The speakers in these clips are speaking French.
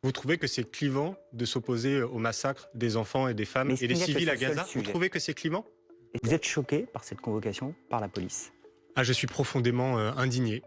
Vous trouvez que c'est clivant de s'opposer au massacre des enfants et des femmes Mais et des civils à Gaza? Vous sujet. trouvez que c'est clivant? Et vous êtes choqué par cette convocation par la police? Ah, je suis profondément indigné.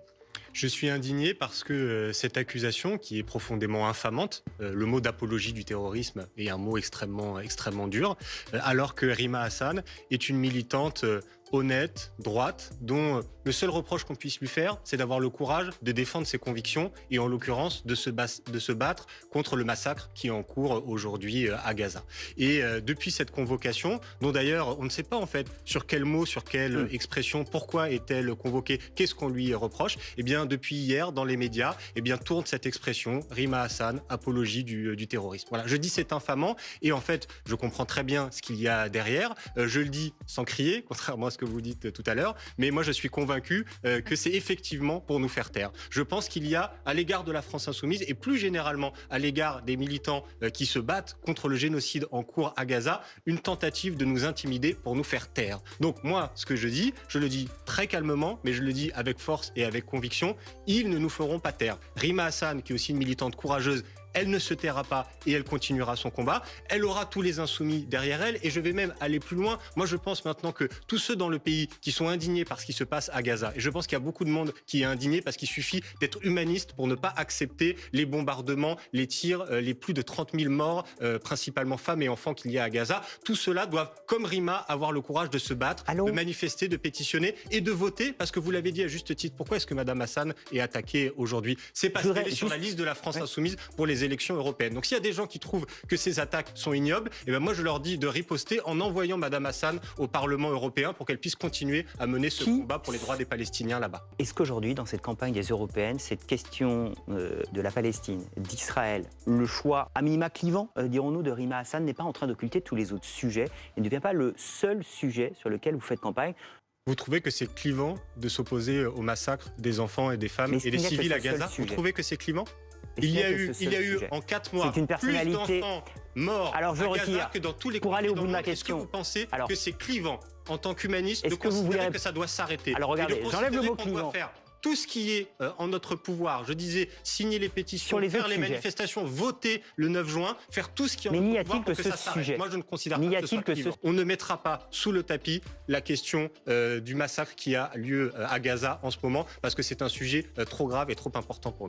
Je suis indigné parce que cette accusation, qui est profondément infamante, le mot d'apologie du terrorisme est un mot extrêmement dur, alors que Rima Hassan est une militante honnête, droite, dont le seul reproche qu'on puisse lui faire, c'est d'avoir le courage de défendre ses convictions et en l'occurrence de se battre contre le massacre qui est en cours aujourd'hui à Gaza. Et depuis cette convocation, dont d'ailleurs on ne sait pas en fait sur quel mot, sur quelle expression, pourquoi est-elle convoquée, qu'est-ce qu'on lui reproche, eh bien depuis hier dans les médias, eh bien tourne cette expression Rima Hassan, apologie du terrorisme. Voilà, je dis c'est infamant et en fait je comprends très bien ce qu'il y a derrière. Je le dis sans crier, contrairement à ce que vous dites tout à l'heure, mais moi je suis convaincu que c'est effectivement pour nous faire taire. Je pense qu'il y a à l'égard de la France insoumise et plus généralement à l'égard des militants qui se battent contre le génocide en cours à Gaza, une tentative de nous intimider pour nous faire taire. Donc moi, ce que je le dis très calmement, mais je le dis avec force et avec conviction, ils ne nous feront pas taire. Rima Hassan, qui est aussi une militante courageuse, elle ne se taira pas et elle continuera son combat. Elle aura tous les insoumis derrière elle et je vais même aller plus loin. Moi, je pense maintenant que tous ceux dans le pays qui sont indignés par ce qui se passe à Gaza, et je pense qu'il y a beaucoup de monde qui est indigné parce qu'il suffit d'être humaniste pour ne pas accepter les bombardements, les tirs, les plus de 30 000 morts, principalement femmes et enfants qu'il y a à Gaza. Tous ceux-là doivent, comme Rima, avoir le courage de se battre, de manifester, de pétitionner et de voter parce que vous l'avez dit à juste titre. Pourquoi est-ce que Madame Hassan est attaquée aujourd'hui? C'est parce qu'elle est sur la liste de la France insoumise pour les élections européennes. Donc s'il y a des gens qui trouvent que ces attaques sont ignobles, eh ben moi je leur dis de riposter en envoyant Madame Hassan au Parlement européen pour qu'elle puisse continuer à mener ce combat pour les droits des Palestiniens là-bas. Est-ce qu'aujourd'hui, dans cette campagne des européennes, cette question de la Palestine, d'Israël, le choix à minima clivant, dirons-nous, de Rima Hassan n'est pas en train d'occulter tous les autres sujets et ne devient pas le seul sujet sur lequel vous faites campagne? Vous trouvez que c'est clivant de s'opposer au massacre des enfants et des femmes et des civils à Gaza? Vous trouvez que c'est clivant? Il y a eu en 4 mois plus d'enfants morts à Gaza que dans tous les pour aller au bout de ma question. Est-ce que vous pensez que c'est clivant en tant qu'humaniste de considérer que ça doit s'arrêter? Alors regardez, j'enlève le mot clivant. Tout ce qui est en notre pouvoir, je disais, signer les pétitions, faire les manifestations, voter le 9 juin, faire tout ce qui est en notre pouvoir pour que ça s'arrête. Moi, je ne considère pas que ce soit clivant. On ne mettra pas sous le tapis la question du massacre qui a lieu à Gaza en ce moment, parce que c'est un sujet trop grave et trop important pour nous.